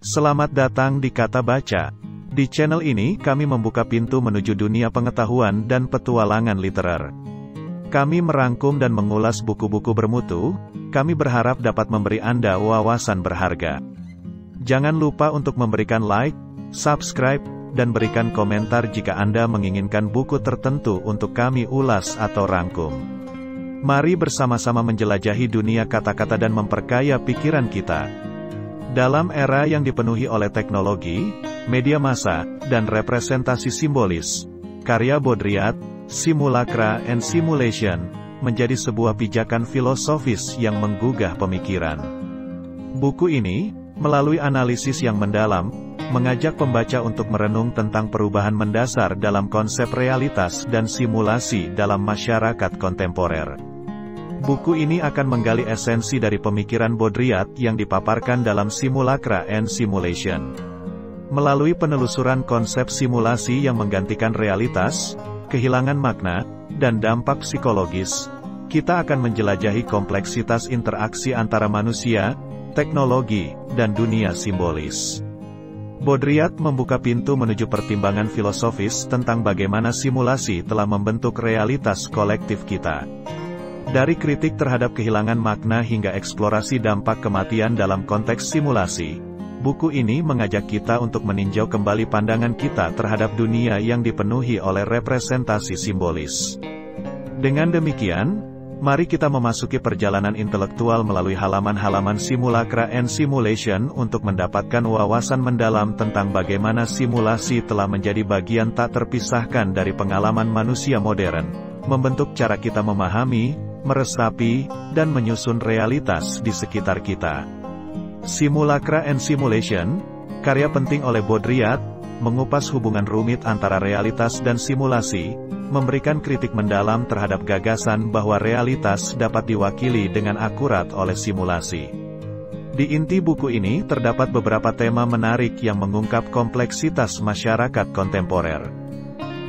Selamat datang di Kata Baca. Di channel ini kami membuka pintu menuju dunia pengetahuan dan petualangan literer. Kami merangkum dan mengulas buku-buku bermutu. Kami berharap dapat memberi Anda wawasan berharga. Jangan lupa untuk memberikan like, subscribe, dan berikan komentar jika Anda menginginkan buku tertentu untuk kami ulas atau rangkum. Mari bersama-sama menjelajahi dunia kata-kata dan memperkaya pikiran kita. Dalam era yang dipenuhi oleh teknologi, media massa, dan representasi simbolis, karya Baudrillard, Simulacra and Simulation, menjadi sebuah pijakan filosofis yang menggugah pemikiran. Buku ini, melalui analisis yang mendalam, mengajak pembaca untuk merenung tentang perubahan mendasar dalam konsep realitas dan simulasi dalam masyarakat kontemporer. Buku ini akan menggali esensi dari pemikiran Baudrillard yang dipaparkan dalam Simulacra and Simulation. Melalui penelusuran konsep simulasi yang menggantikan realitas, kehilangan makna, dan dampak psikologis, kita akan menjelajahi kompleksitas interaksi antara manusia, teknologi, dan dunia simbolis. Baudrillard membuka pintu menuju pertimbangan filosofis tentang bagaimana simulasi telah membentuk realitas kolektif kita. Dari kritik terhadap kehilangan makna hingga eksplorasi dampak kematian dalam konteks simulasi, buku ini mengajak kita untuk meninjau kembali pandangan kita terhadap dunia yang dipenuhi oleh representasi simbolis. Dengan demikian, mari kita memasuki perjalanan intelektual melalui halaman-halaman Simulacra and Simulation untuk mendapatkan wawasan mendalam tentang bagaimana simulasi telah menjadi bagian tak terpisahkan dari pengalaman manusia modern, membentuk cara kita memahami, meresapi, dan menyusun realitas di sekitar kita. Simulacra and Simulation, karya penting oleh Baudrillard, mengupas hubungan rumit antara realitas dan simulasi, memberikan kritik mendalam terhadap gagasan bahwa realitas dapat diwakili dengan akurat oleh simulasi. Di inti buku ini terdapat beberapa tema menarik yang mengungkap kompleksitas masyarakat kontemporer.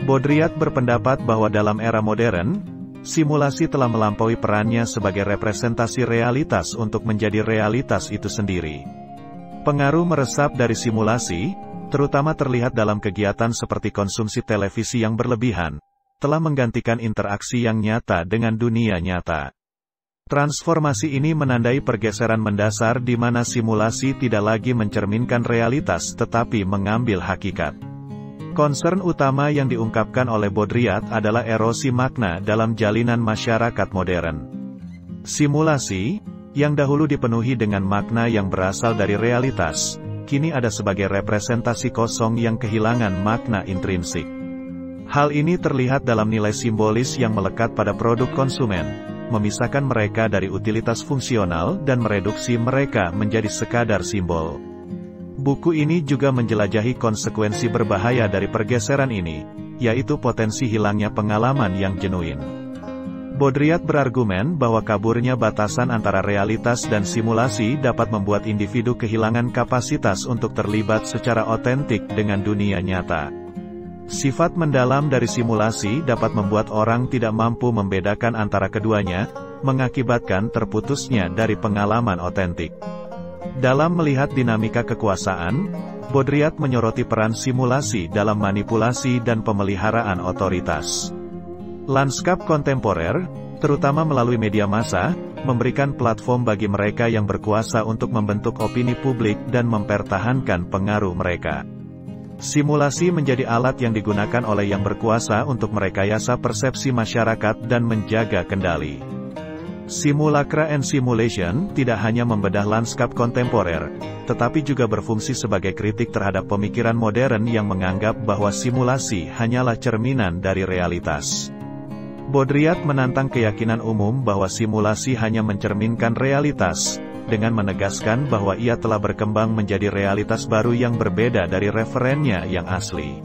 Baudrillard berpendapat bahwa dalam era modern, simulasi telah melampaui perannya sebagai representasi realitas untuk menjadi realitas itu sendiri. Pengaruh meresap dari simulasi, terutama terlihat dalam kegiatan seperti konsumsi televisi yang berlebihan, telah menggantikan interaksi yang nyata dengan dunia nyata. Transformasi ini menandai pergeseran mendasar di mana simulasi tidak lagi mencerminkan realitas tetapi mengambil hakikat. Concern utama yang diungkapkan oleh Baudrillard adalah erosi makna dalam jalinan masyarakat modern. Simulasi, yang dahulu dipenuhi dengan makna yang berasal dari realitas, kini ada sebagai representasi kosong yang kehilangan makna intrinsik. Hal ini terlihat dalam nilai simbolis yang melekat pada produk konsumen, memisahkan mereka dari utilitas fungsional dan mereduksi mereka menjadi sekadar simbol. Buku ini juga menjelajahi konsekuensi berbahaya dari pergeseran ini, yaitu potensi hilangnya pengalaman yang genuin. Baudrillard berargumen bahwa kaburnya batasan antara realitas dan simulasi dapat membuat individu kehilangan kapasitas untuk terlibat secara otentik dengan dunia nyata. Sifat mendalam dari simulasi dapat membuat orang tidak mampu membedakan antara keduanya, mengakibatkan terputusnya dari pengalaman otentik. Dalam melihat dinamika kekuasaan, Baudrillard menyoroti peran simulasi dalam manipulasi dan pemeliharaan otoritas. Lanskap kontemporer, terutama melalui media massa, memberikan platform bagi mereka yang berkuasa untuk membentuk opini publik dan mempertahankan pengaruh mereka. Simulasi menjadi alat yang digunakan oleh yang berkuasa untuk merekayasa persepsi masyarakat dan menjaga kendali. Simulacra and Simulation tidak hanya membedah lanskap kontemporer, tetapi juga berfungsi sebagai kritik terhadap pemikiran modern yang menganggap bahwa simulasi hanyalah cerminan dari realitas. Baudrillard menantang keyakinan umum bahwa simulasi hanya mencerminkan realitas, dengan menegaskan bahwa ia telah berkembang menjadi realitas baru yang berbeda dari referennya yang asli.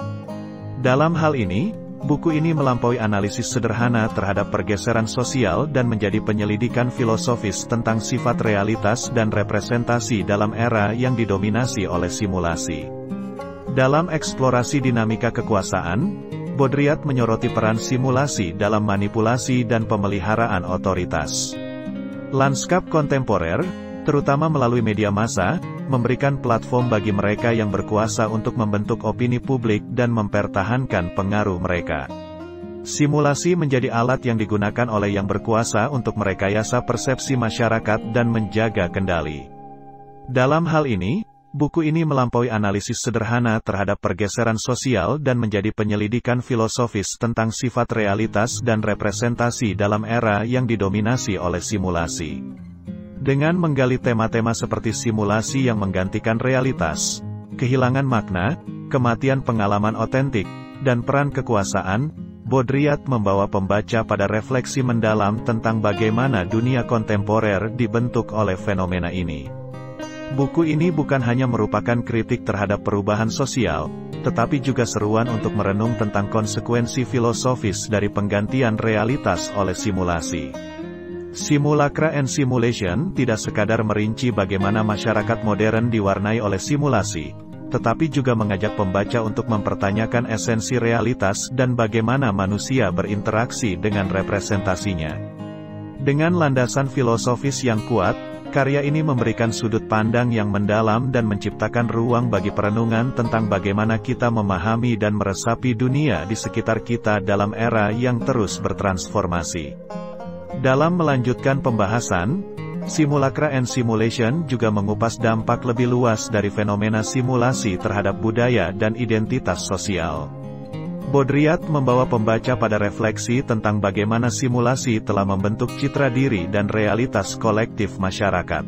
Dalam hal ini, buku ini melampaui analisis sederhana terhadap pergeseran sosial dan menjadi penyelidikan filosofis tentang sifat realitas dan representasi dalam era yang didominasi oleh simulasi. Dalam eksplorasi dinamika kekuasaan, Baudrillard menyoroti peran simulasi dalam manipulasi dan pemeliharaan otoritas. Lanskap kontemporer, terutama melalui media massa, memberikan platform bagi mereka yang berkuasa untuk membentuk opini publik dan mempertahankan pengaruh mereka. Simulasi menjadi alat yang digunakan oleh yang berkuasa untuk merekayasa persepsi masyarakat dan menjaga kendali. Dalam hal ini, buku ini melampaui analisis sederhana terhadap pergeseran sosial dan menjadi penyelidikan filosofis tentang sifat realitas dan representasi dalam era yang didominasi oleh simulasi. Dengan menggali tema-tema seperti simulasi yang menggantikan realitas, kehilangan makna, kematian pengalaman otentik, dan peran kekuasaan, Baudrillard membawa pembaca pada refleksi mendalam tentang bagaimana dunia kontemporer dibentuk oleh fenomena ini. Buku ini bukan hanya merupakan kritik terhadap perubahan sosial, tetapi juga seruan untuk merenung tentang konsekuensi filosofis dari penggantian realitas oleh simulasi. Simulacra and Simulation tidak sekadar merinci bagaimana masyarakat modern diwarnai oleh simulasi, tetapi juga mengajak pembaca untuk mempertanyakan esensi realitas dan bagaimana manusia berinteraksi dengan representasinya. Dengan landasan filosofis yang kuat, karya ini memberikan sudut pandang yang mendalam dan menciptakan ruang bagi perenungan tentang bagaimana kita memahami dan meresapi dunia di sekitar kita dalam era yang terus bertransformasi. Dalam melanjutkan pembahasan, Simulacra and Simulation juga mengupas dampak lebih luas dari fenomena simulasi terhadap budaya dan identitas sosial. Baudrillard membawa pembaca pada refleksi tentang bagaimana simulasi telah membentuk citra diri dan realitas kolektif masyarakat.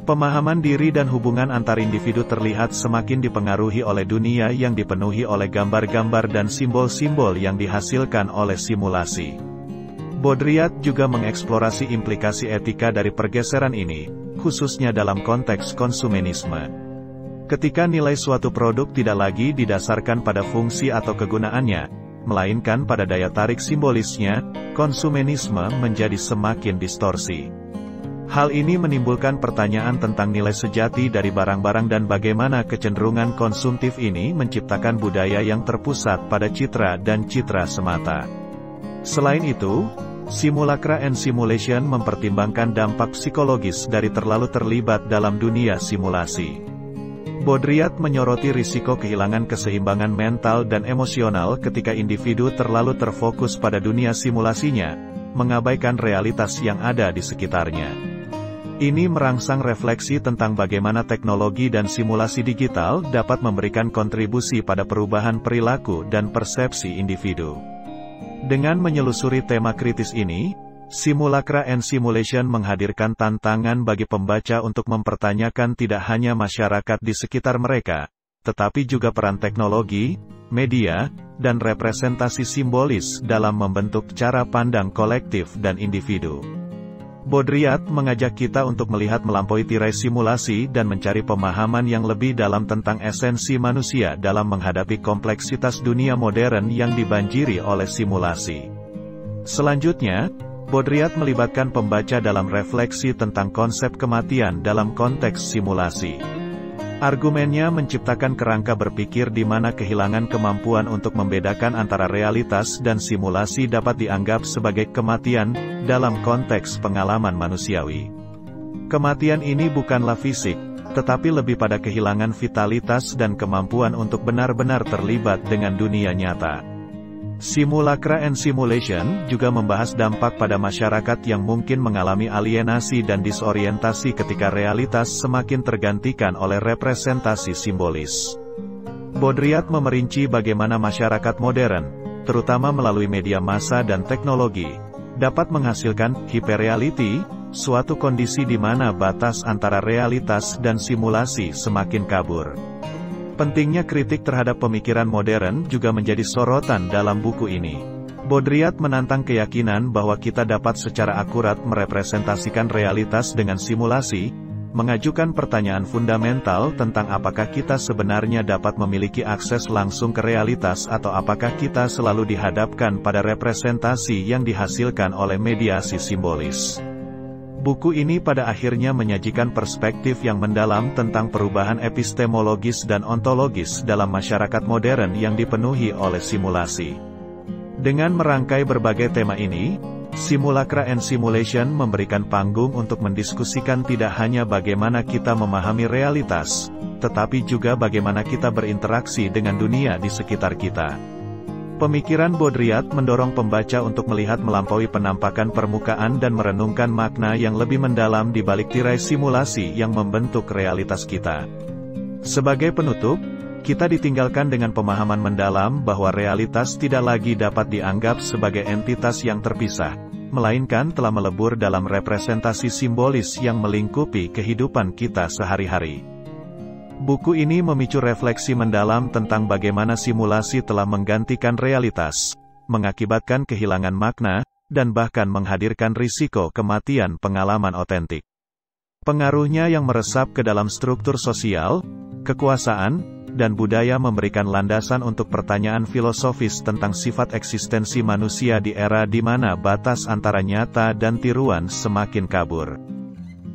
Pemahaman diri dan hubungan antar individu terlihat semakin dipengaruhi oleh dunia yang dipenuhi oleh gambar-gambar dan simbol-simbol yang dihasilkan oleh simulasi. Baudrillard juga mengeksplorasi implikasi etika dari pergeseran ini, khususnya dalam konteks konsumenisme. Ketika nilai suatu produk tidak lagi didasarkan pada fungsi atau kegunaannya, melainkan pada daya tarik simbolisnya, konsumenisme menjadi semakin distorsi. Hal ini menimbulkan pertanyaan tentang nilai sejati dari barang-barang dan bagaimana kecenderungan konsumtif ini menciptakan budaya yang terpusat pada citra dan citra semata. Selain itu, Simulacra and Simulation mempertimbangkan dampak psikologis dari terlalu terlibat dalam dunia simulasi. Baudrillard menyoroti risiko kehilangan keseimbangan mental dan emosional ketika individu terlalu terfokus pada dunia simulasinya, mengabaikan realitas yang ada di sekitarnya. Ini merangsang refleksi tentang bagaimana teknologi dan simulasi digital dapat memberikan kontribusi pada perubahan perilaku dan persepsi individu. Dengan menyelusuri tema kritis ini, Simulacra and Simulation menghadirkan tantangan bagi pembaca untuk mempertanyakan tidak hanya masyarakat di sekitar mereka, tetapi juga peran teknologi, media, dan representasi simbolis dalam membentuk cara pandang kolektif dan individu. Baudrillard mengajak kita untuk melihat melampaui tirai simulasi dan mencari pemahaman yang lebih dalam tentang esensi manusia dalam menghadapi kompleksitas dunia modern yang dibanjiri oleh simulasi. Selanjutnya, Baudrillard melibatkan pembaca dalam refleksi tentang konsep kematian dalam konteks simulasi. Argumennya menciptakan kerangka berpikir di mana kehilangan kemampuan untuk membedakan antara realitas dan simulasi dapat dianggap sebagai kematian dalam konteks pengalaman manusiawi. Kematian ini bukanlah fisik, tetapi lebih pada kehilangan vitalitas dan kemampuan untuk benar-benar terlibat dengan dunia nyata. Simulacra and Simulation juga membahas dampak pada masyarakat yang mungkin mengalami alienasi dan disorientasi ketika realitas semakin tergantikan oleh representasi simbolis. Baudrillard memerinci bagaimana masyarakat modern, terutama melalui media massa dan teknologi, dapat menghasilkan hyperreality, suatu kondisi di mana batas antara realitas dan simulasi semakin kabur. Pentingnya kritik terhadap pemikiran modern juga menjadi sorotan dalam buku ini. Baudrillard menantang keyakinan bahwa kita dapat secara akurat merepresentasikan realitas dengan simulasi, mengajukan pertanyaan fundamental tentang apakah kita sebenarnya dapat memiliki akses langsung ke realitas atau apakah kita selalu dihadapkan pada representasi yang dihasilkan oleh mediasi simbolis. Buku ini pada akhirnya menyajikan perspektif yang mendalam tentang perubahan epistemologis dan ontologis dalam masyarakat modern yang dipenuhi oleh simulasi. Dengan merangkai berbagai tema ini, Simulacra and Simulation memberikan panggung untuk mendiskusikan tidak hanya bagaimana kita memahami realitas, tetapi juga bagaimana kita berinteraksi dengan dunia di sekitar kita. Pemikiran Baudrillard mendorong pembaca untuk melihat melampaui penampakan permukaan dan merenungkan makna yang lebih mendalam di balik tirai simulasi yang membentuk realitas kita. Sebagai penutup, kita ditinggalkan dengan pemahaman mendalam bahwa realitas tidak lagi dapat dianggap sebagai entitas yang terpisah, melainkan telah melebur dalam representasi simbolis yang melingkupi kehidupan kita sehari-hari. Buku ini memicu refleksi mendalam tentang bagaimana simulasi telah menggantikan realitas, mengakibatkan kehilangan makna, dan bahkan menghadirkan risiko kematian pengalaman otentik. Pengaruhnya yang meresap ke dalam struktur sosial, kekuasaan, dan budaya memberikan landasan untuk pertanyaan filosofis tentang sifat eksistensi manusia di era di mana batas antara nyata dan tiruan semakin kabur.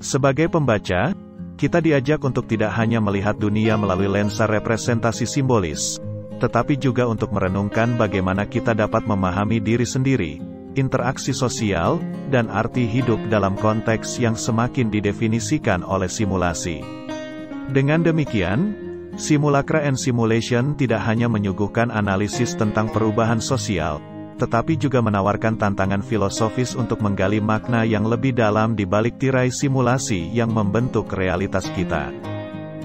Sebagai pembaca, kita diajak untuk tidak hanya melihat dunia melalui lensa representasi simbolis, tetapi juga untuk merenungkan bagaimana kita dapat memahami diri sendiri, interaksi sosial, dan arti hidup dalam konteks yang semakin didefinisikan oleh simulasi. Dengan demikian, Simulacra and Simulation tidak hanya menyuguhkan analisis tentang perubahan sosial, tetapi juga menawarkan tantangan filosofis untuk menggali makna yang lebih dalam di balik tirai simulasi yang membentuk realitas kita.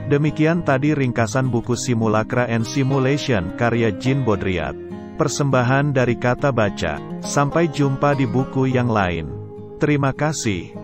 Demikian tadi ringkasan buku Simulacra and Simulation karya Jean Baudrillard. Persembahan dari Kata Baca. Sampai jumpa di buku yang lain. Terima kasih.